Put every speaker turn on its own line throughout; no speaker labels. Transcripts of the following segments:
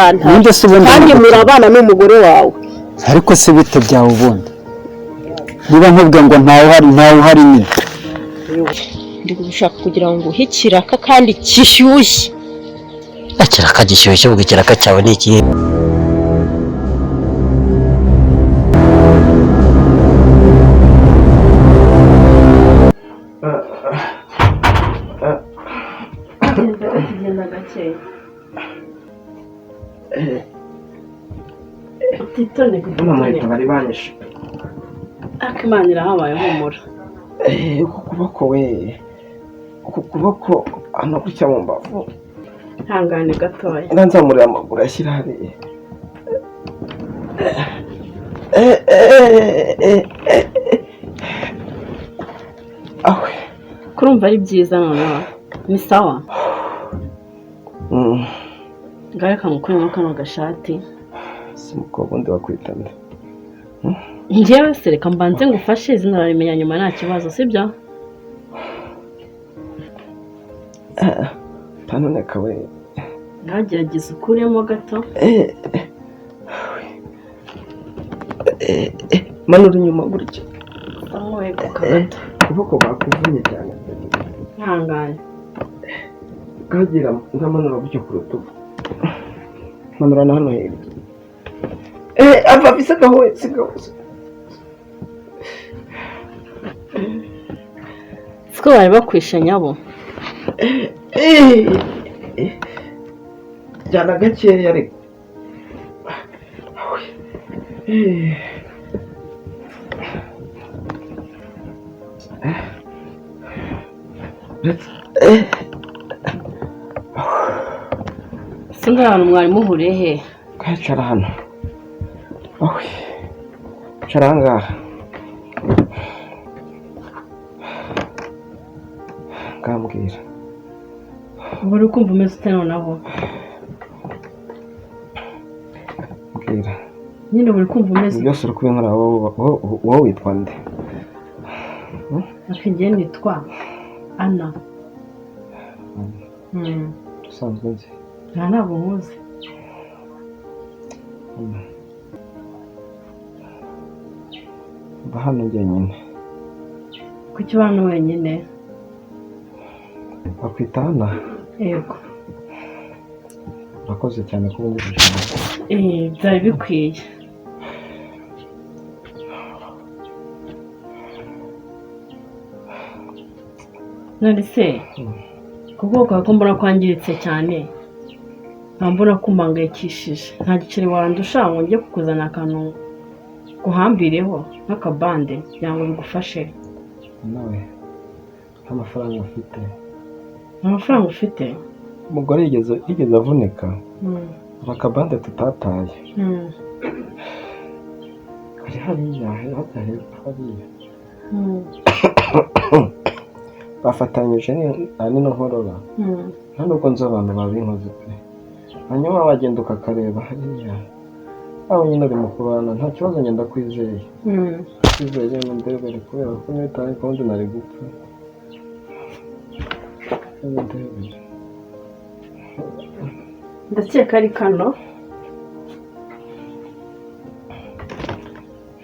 urantara kandi murabana n'umugore wawe
ariko se bite byawe ubundi niba nkubwiye ngo ntawe uhari nyine
ndi gushaka kugira ngo uhe ikiraka kandi kishyushye
ikiraka gishyushye ubwo ikiraka cyawe ni ikihe
bari banyishe
Imana irahabaye humura
uku kuboko hano gutya mu mbavu
hangane gatoya
nzamurira amaguru ashyira hariya
kurumva ari byiza noneho ni sawa ngaho kamukuremo kano gashati
si umukobwa undi wakwita nde
njyewe se reka mbanze ngufashe izina urarimenya nyuma nta kibazo sibyo
ntanoneka we
ntagerageze ukuremo gato
manura inyuma gutya
wegeka gato
ukuboko bakuvunye cyane
ihangane
kagira nkamanura gutya ku rutugu manura na hano hirya ava bisigaho we sigaho
siko bari bakwishe nyabo
jyana gakeya ariko
singa ahantu mwari muhuriye he
kacara hano cara ahangaha ngambwira
uri kumva umeze ute noneho
mbwira
nyine uri kumva umeze
byose uri kubinkora wowe witwa nde
njye nitwa Ana
dusanzwe nzi
ntabwo nkuzi
mba hano njyenyine
kuki hano wenyine
bakwita Ana
yego
urakoze cyane ko ubundi
byari bikwiye none se kubwoko kwawe ko mbona kwangiritse cyane mbona ko umpangayikishije nta giceri wandusha ngo njye kukuzana akantu guhambireho nk'akabande kugira ngo bigufashe
nawe nta mafaranga ufite
nta mafaranga ufite
umugore yigeze avunika hari akabande tutataye kari hariya hariya bafatanyije n'ino nkorora nta nubwo nzi abantu babinkoze pe hanyuma wagenda ukakareba hariya aho nyine uri mu kubana nta kibazo ngenda kwizeye kwizeye nyine ndebere kubera ko niyo utaye kundi nari gupfa
ndakeka ari kano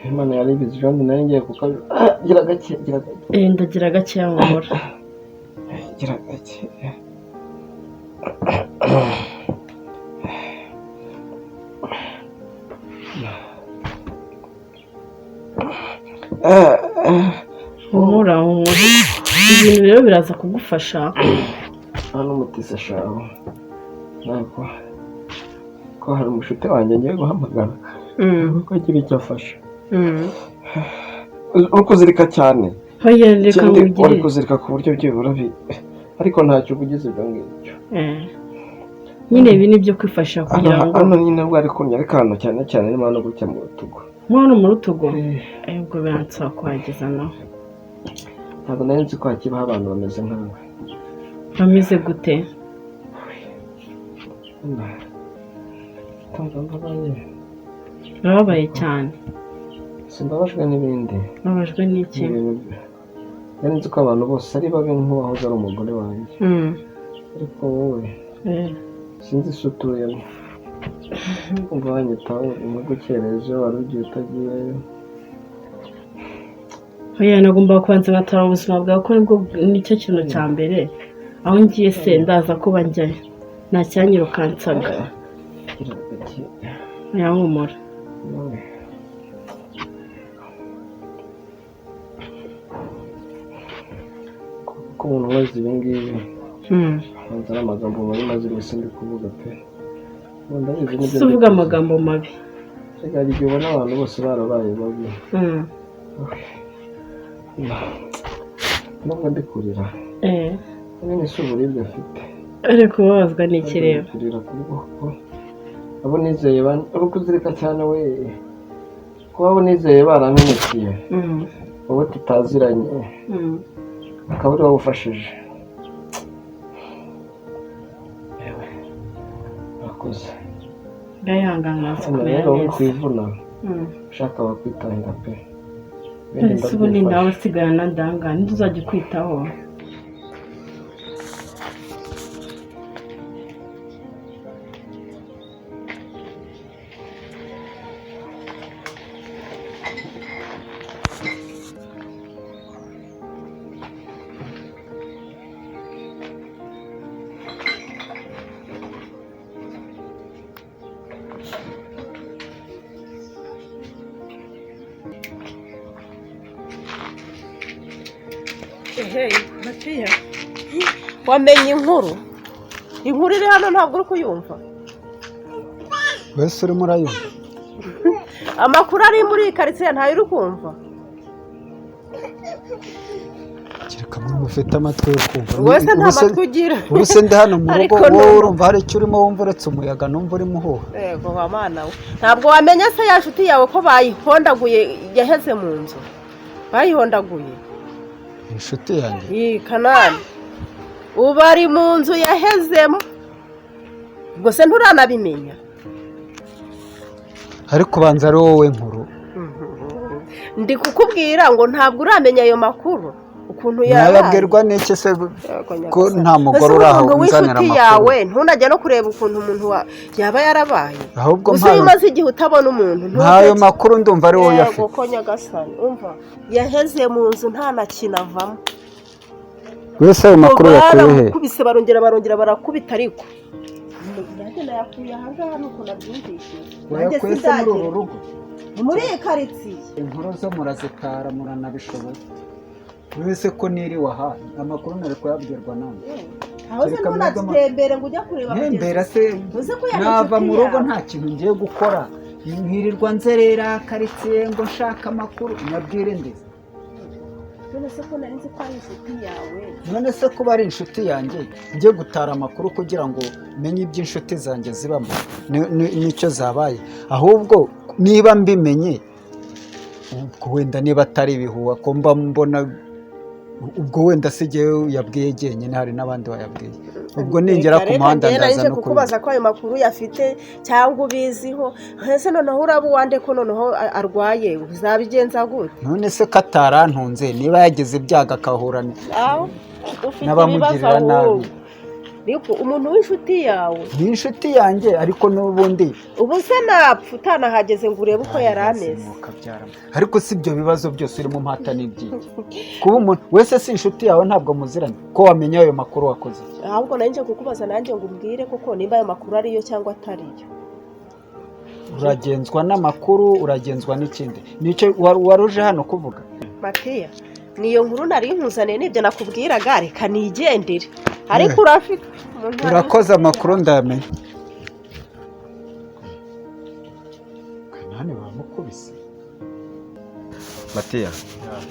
Imana yari ibizi kandi nari ngiye gira gake
ndagira gakeya nkora
gira gake
humura ibintu rero biraza kugufasha
hano umutise shaho ntabwo ko hari umushuti wanjye ngiye guhamagara ko agira icyo afasha uri kuzirika cyane ikindi uri kuzirika ku buryo byibura ariko ntacyo ubugize ibyo ngibyo
nyine ibi ni byo kwifasha kugira ngo
hano nyine bwo ari kunyereka ahantu cyane cyane niba no gutya mu rutugu
hano mu rutugu ubwo biransaba kuhageza naho
ntabwo nari nzi ko hakibaho abantu bameze nkawe
bameze gute urababaye cyane
simbabajwe n'ibindi
babajwe n'iki
nari nzi ko abantu bose ari babi nk'uwahoze ari umugore wanjye ariko wowe sinzi isi utuyemo kumva wanyitaho umugukereje wari ugiye utagiyeyo.
Oya nagomba kubanza ngatara ubuzima bwawe ko nibwo nicyo kintu cya mbere. Aho ngiye se ndaza kuba njyayo. Nta cyanyirukansaga. Yahumura.
Ko umuntu wese ibi ngibi nzara amagambo mabi maze gusa ndi kuvuga pe.
Si uvuga amagambo mabi.
Reka igihe ubona abantu bose barabaye babi. Nubwo ndi kurira. Nyine si uburibwe afite.
Ariko kubabazwa ni ikireba.
Kurira kuboko. Abo nizeye uri kuzirika cyane we. Kuba abo nizeye barampemukiye. Wowe tutaziranye. Akaba ari wowe ufashije. Yewe. Urakoze.
Gayangana
rero uri kwivuna. Ushaka wakwitahira pe.
Ese ubu ni nawe usigana ndangana ntuzajya kwitaho.
Matiya wamenye inkuru iri hano ntabwo uri kuyumva
wese urimo urayumva
amakuru ari muri iyi karitsiye ntayo uri kumva
kereka muri mufite amatwi yo kumva
wese nta matwi ugira
ubu se ndi hano mu rugo wowe urumva hari icyo urimo wumva uretse umuyaga numva urimo uhuha
yego wa mana we ntabwo wamenye se ya nshuti yawe ko bayihondaguye yaheze mu nzu bayihondaguye
inshuti yanjye
iyi Kanani ubu ari mu nzu yahezemo ubwo se nturanabimenya
ariko ubanza ari wowe nkuru
ndi kukubwira ngo ntabwo uramenya ayo makuru ukuntu yabaye
nayabwirwa n'iki se ko nta mugore uri aho unzanira amakuru
yawe ntunajya no kureba ukuntu umuntu yaba yarabaye
ahubwo
gusa iyo umaze igihe utabona umuntu
ntayo makuru ndumva ari wowe yafite
ko nyagasani umva yaheze mu nzu nta na kintu avamo
wese ayo makuru yakuye he
kubise barongera barakubita ariko nayakuye aha ngaha nuko nabyumvise
wayakuye se muri uru rugo
muri iyi karitsiye
inkuru zo murazitara muranabishoboye wese ko niriwe aha amakuru nari kuyabwirwa nawe
aho se ntunazitembere ngo ujya kureba
ntembera se nava mu rugo nta kintu ngiye gukora nkirirwa nzerera karitsiye ngo nshaka amakuru nyabwire ndetse
none se ko nari nzi ko ari inshuti yawe
none se kuba ari inshuti yanjye njye gutara amakuru kugira ngo menye iby'inshuti zanjye zibamo nicyo zabaye ahubwo niba mbimenye wenda niba atari ibihuha ko mba mbona ubwo wenda se igihe yabwiye jyenyine hari n'abandi bayabwiye ubwo ningera ku muhanda ndaza no
kukubaza ko ayo makuru yafite cyangwa ubiziho ese noneho uraba uwande ko noneho arwaye uzabigenza gute
none se ko atarantunze niba yagize ibyago akahura n'abamugirira nabi
niko umuntu w'inshuti yawe
ni inshuti yanjye ariko n'ubundi
ubu se napfa utanahageze ngo urebe uko yari ameze
ariko si ibyo bibazo byose urimo mpata n'ibyiki kuba umuntu wese si inshuti yawe ntabwo muziranye ko wamenya ayo makuru wakoze
ahubwo nanjye kukubaza nanjye ngo umbwire koko nimba ayo makuru ariyo cyangwa atariyo
uragenzwa n'amakuru uragenzwa n'ikindi nicyo wari uje hano kuvuga
Matiya niyo nkuru nari nkuzaniye n'ibyo nakubwiraga reka nigendere ariko urafite
urakoze amakuru ndayamenya Kanani bamukubise
Matiya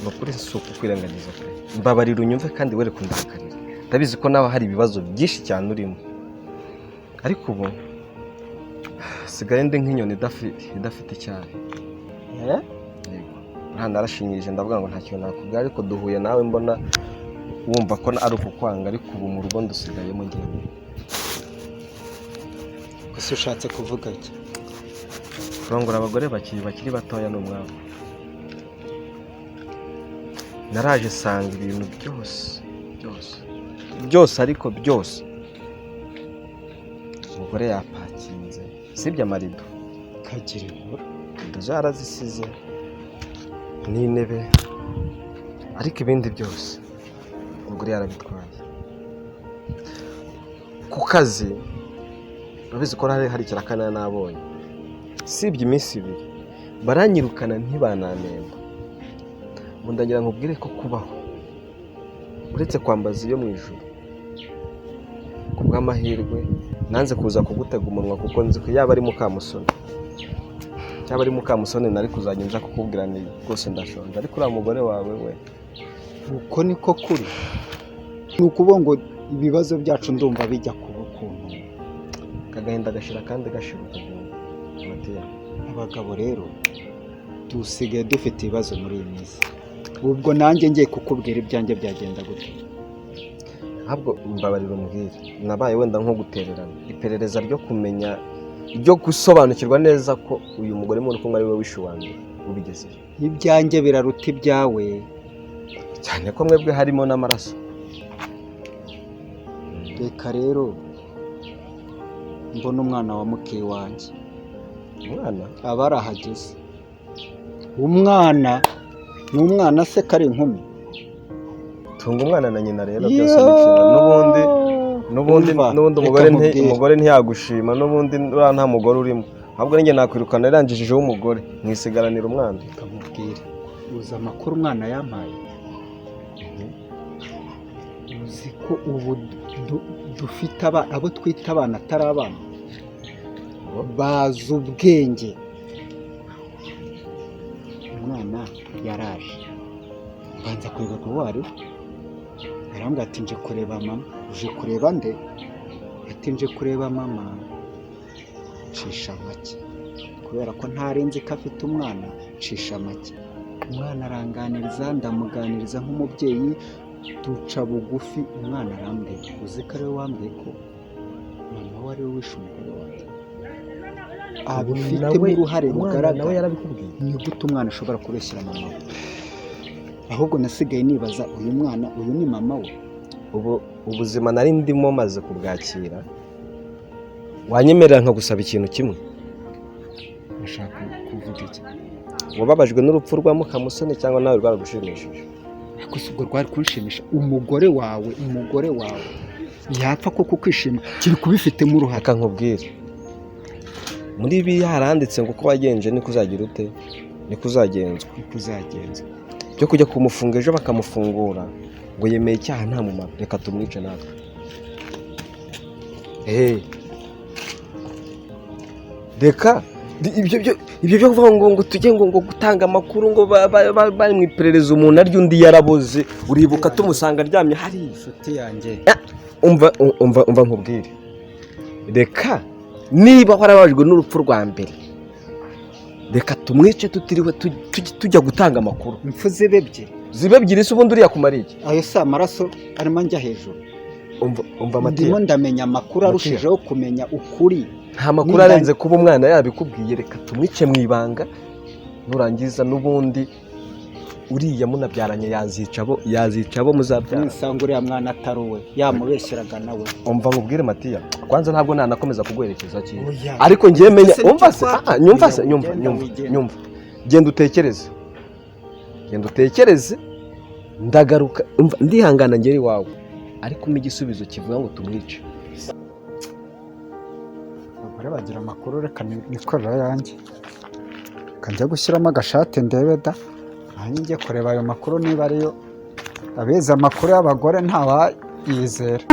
ni ukuri si ukukwirengagiza pe mbabarira unyumve kandi were kundakarira ndabizi ko nawe hari ibibazo byinshi cyane urimo ariko ubu sigaye ndi nk'inyoni idafite icyari nta narashinyirije ndavuga ngo nta kintu nakubwira ariko duhuye nawe mbona wumva ko ari ukukwanga ariko ubu mu rugo ndusigayemo njyewe
gusa ushatse kuvuga iki
kurongora abagore bakiri batoya ni umwabo naraje sanga ibintu byose ariko byose umugore yapakinze sibye amarido
kagira inkuru.
zarazisize n'intebe ariko ibindi byose umugore yarabitwaye. Ku kazi urabizi ko hari ikirakana nabonye, sibye iminsi 2 baranyirukana ntibananenda. Ngo ndagira nkubwire ko kubaho uretse kwambaza iyo mu ijuru, ku bw'amahirwe nanze kuza kugutega umunwa kuko nzi ko yaba ari Mukamusoni nari kuzajya nza kukubwira ni rwose ndashonje, ariko uriya mugore wawe we
uko niko kuri. Ni ukuvuga ngo ibibazo byacu ndumva bijya kuba ukuntu
kagahinda gashira kandi gashiruka.
Abagabo rero dusigaye dufite ibibazo muri iyi minsi. Ubwo nanjye ngiye kukubwira ibyanjye byagenda gute?
Ntabwo mbabarira umbwire, nabaye wenda nko gutererana iperereza ryo kumenya, ryo gusobanukirwa neza ko uyu mugore muri kumwe ari we wishe wanjye ubigezeyo.
Ibyanjye biraruta ibyawe
cyane ko mwebwe harimo n'amaraso.
Reka rero mbona umwana wa muke wanjye.
Umwana
aba arahageze. Umwana ni umwana se kari inkumi.
tunga umwana na nyina rero byose n'ubundi umugore ntiyagushima, n'ubundi uriya nta mugore urimo, ahubwo ninjye nakwirukana irangijeho umugore mwisigaranira umwana.
Kamubwire uzi amakuru umwana yampaye. Uzi ko ubu dufite abo twita abana atari abana, bazi ubwenge. Umwana yaraje mbanza kureba ko wari arambwira ati nje kureba mama. Uje kureba nde? Ati nje kureba mama. Cisha make kubera ko ntarenze ko afite umwana, cisha make. Umwana aranganiriza, ndamuganiriza nk'umubyeyi, duca bugufi. Umwana arambwira uzi ko ari we wambwiye ko mama wari we wishe umugore wanjye. Abifitemo uruhare rugaragara.
nawe yarabikubwiye.
Ni gute umwana ashobora kubeshyira mama we? Ahubwo nasigaye nibaza, uyu mwana uyu ni mama we?
Ubuzima nari ndimo maze kubwakira, wanyemerera nkagusaba ikintu kimwe.
Bashaka kuvuga iki?
Wababajwe n'urupfu rwa Mukamusoni cyangwa nawe rwaragushimishije?
Ariko si ubwo rwari kunshimisha? Umugore wawe yapfa koko kwishima, kiri kubifitemo uruhare.
Reka nkubwire, muri ibi haranditse ngo uko wagenje niko uzagira ute, niko uzagenzwa. Byo kujya kumufunga ejo bakamufungura ngo yemeye icyaha nta mumaro, reka tumwice natwe. Reka ibyo byo kuvuga ngo tujye ngo gutanga amakuru ngo bari mu iperereza umuntu arya undi yaraboze, uribuka tumusanga aryamye hari
inshuti yanjye.
umva nkubwire, reka niba warabajwe n'urupfu rwa mbere, reka tumwice tutiriwe tujya gutanga amakuru.
Impfu zibe
ebyiri se ubundi uriya kumara iki?
Ayo si amaraso arimo njya hejuru.
umva Matiya,
ndimo ndamenya amakuru arushijeho kumenya ukuri.
nta makuru arenze kuba umwana yabikubwiye. Reka tumwice mu ibanga, nurangiza n'ubundi uriya munabyaranye yazica abo muzabyara.
Nisanga uriya mwana atari uwe, yamubeshyeraga nawe.
Umva nkubwire Matiya, kwanza ntabwo nanakomeza kuguherekeza cyane, ariko ngiye menya. Nyumva genda utekereze, ndagaruka. Ndihangana ngeri wawe, ariko umpa igisubizo kivuga ngo tumwice.
Abagore bagira amakuru, reka nikorera yanjye, kanjya gushyiramo agashati ndebe da, nanjye njye kureba ayo makuru niba ariyo. Abizi amakuru y'abagore ntawayizera.